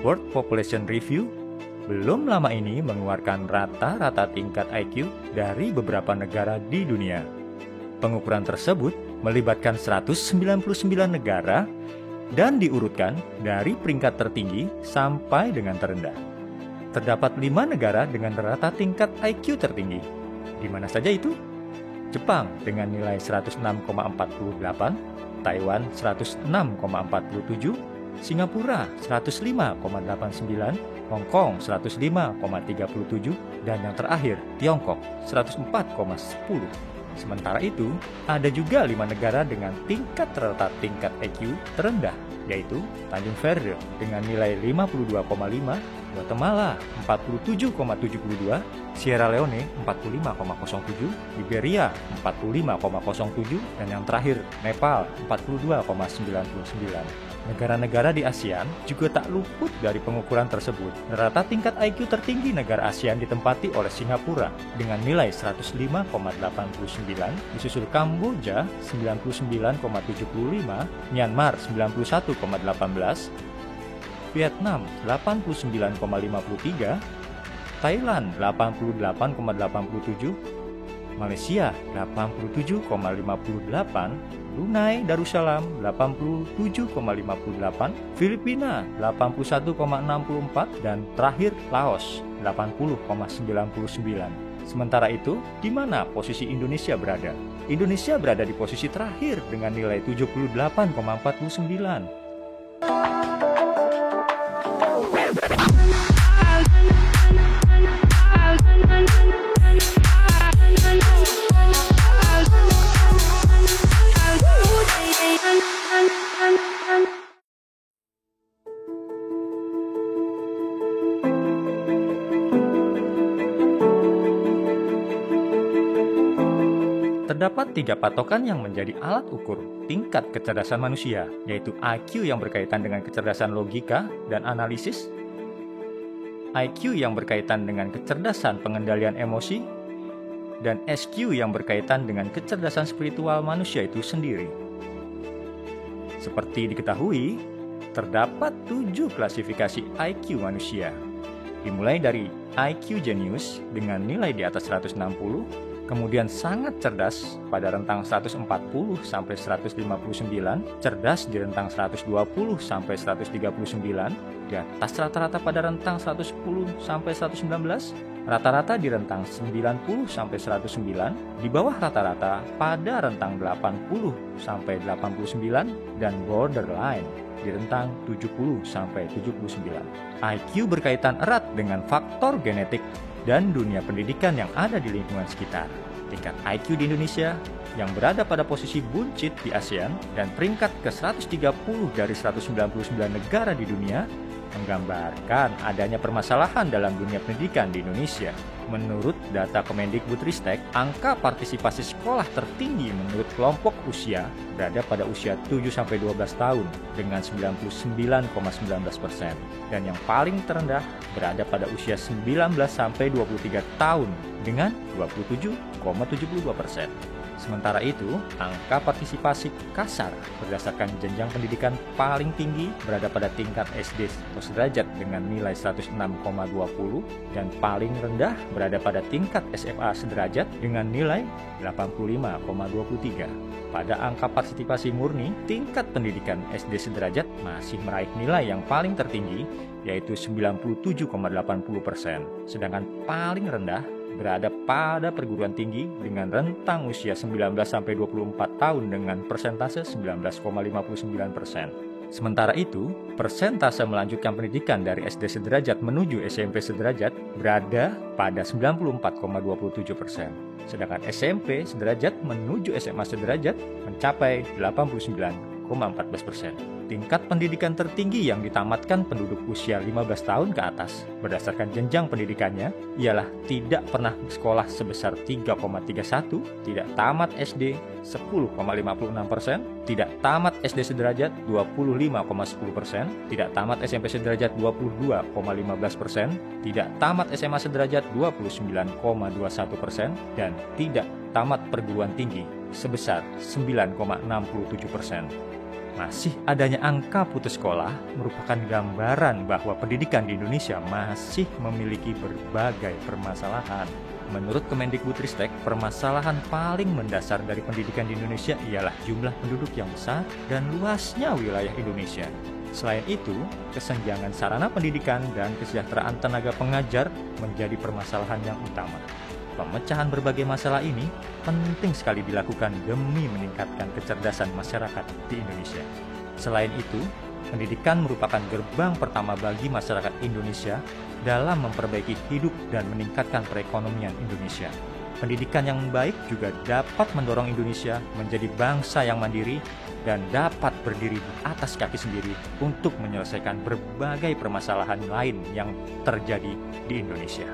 World Population Review belum lama ini mengeluarkan rata-rata tingkat IQ dari beberapa negara di dunia. Pengukuran tersebut melibatkan 199 negara dan diurutkan dari peringkat tertinggi sampai dengan terendah. Terdapat 5 negara dengan rata tingkat IQ tertinggi. Di mana saja itu? Jepang dengan nilai 106,48, Taiwan 106,47, Singapura 105,89, Hong Kong 105,37, dan yang terakhir Tiongkok 104,10. Sementara itu, ada juga 5 negara dengan tingkat rata tingkat IQ terendah, yaitu Tanjung Verde dengan nilai 52,5, Guatemala 47,72, Sierra Leone 45,07, Liberia 45,07, dan yang terakhir Nepal 42,99. Negara-negara di ASEAN juga tak luput dari pengukuran tersebut. Rata tingkat IQ tertinggi negara ASEAN ditempati oleh Singapura dengan nilai 105,89, disusul Kamboja 99,75, Myanmar 91,18, Vietnam 89,53, Thailand 88,87, Malaysia 87,58, Brunei Darussalam 87,58, Filipina 81,64, dan terakhir Laos 80,99. Sementara itu, di mana posisi Indonesia berada? Indonesia berada di posisi terakhir dengan nilai 78,49. Terdapat 3 patokan yang menjadi alat ukur tingkat kecerdasan manusia, yaitu IQ yang berkaitan dengan kecerdasan logika dan analisis, IQ yang berkaitan dengan kecerdasan pengendalian emosi, dan SQ yang berkaitan dengan kecerdasan spiritual manusia itu sendiri. Seperti diketahui, terdapat 7 klasifikasi IQ manusia, dimulai dari IQ Genius dengan nilai di atas 160, kemudian sangat cerdas pada rentang 140 sampai 159, cerdas di rentang 120 sampai 139, di atas rata-rata pada rentang 110 sampai 119, rata-rata di rentang 90 sampai 109, di bawah rata-rata pada rentang 80 sampai 89, dan borderline di rentang 70 sampai 79. IQ berkaitan erat dengan faktor genetik dan dunia pendidikan yang ada di lingkungan sekitar. Tingkat IQ di Indonesia yang berada pada posisi buncit di ASEAN dan peringkat ke-130 dari 199 negara di dunia menggambarkan adanya permasalahan dalam dunia pendidikan di Indonesia. Menurut data Kemendikbudristek, angka partisipasi sekolah tertinggi menurut kelompok usia berada pada usia 7-12 tahun dengan 99,19%, dan yang paling terendah berada pada usia 19-23 tahun dengan 27,72%. Sementara itu, angka partisipasi kasar berdasarkan jenjang pendidikan paling tinggi berada pada tingkat SD sederajat dengan nilai 106,20 dan paling rendah berada pada tingkat SMA sederajat dengan nilai 85,23. Pada angka partisipasi murni, tingkat pendidikan SD sederajat masih meraih nilai yang paling tertinggi yaitu 97,80%, sedangkan paling rendah berada pada perguruan tinggi dengan rentang usia 19-24 tahun dengan persentase 19,59%. Sementara itu, persentase melanjutkan pendidikan dari SD sederajat menuju SMP sederajat berada pada 94,27%, sedangkan SMP sederajat menuju SMA sederajat mencapai 89,14%. Tingkat pendidikan tertinggi yang ditamatkan penduduk usia 15 tahun ke atas berdasarkan jenjang pendidikannya ialah tidak pernah sekolah sebesar 3,31, tidak tamat SD 10,56%, tidak tamat SD sederajat 25,10%, tidak tamat SMP sederajat 22,15%, tidak tamat SMA sederajat 29,21%, dan tidak tamat perguruan tinggi sebesar 9,67%. Masih adanya angka putus sekolah merupakan gambaran bahwa pendidikan di Indonesia masih memiliki berbagai permasalahan. Menurut Kemendikbudristek, permasalahan paling mendasar dari pendidikan di Indonesia ialah jumlah penduduk yang besar dan luasnya wilayah Indonesia. Selain itu, kesenjangan sarana pendidikan dan kesejahteraan tenaga pengajar menjadi permasalahan yang utama. Pemecahan berbagai masalah ini penting sekali dilakukan demi meningkatkan kecerdasan masyarakat di Indonesia. Selain itu, pendidikan merupakan gerbang pertama bagi masyarakat Indonesia dalam memperbaiki hidup dan meningkatkan perekonomian Indonesia. Pendidikan yang baik juga dapat mendorong Indonesia menjadi bangsa yang mandiri dan dapat berdiri di atas kaki sendiri untuk menyelesaikan berbagai permasalahan lain yang terjadi di Indonesia.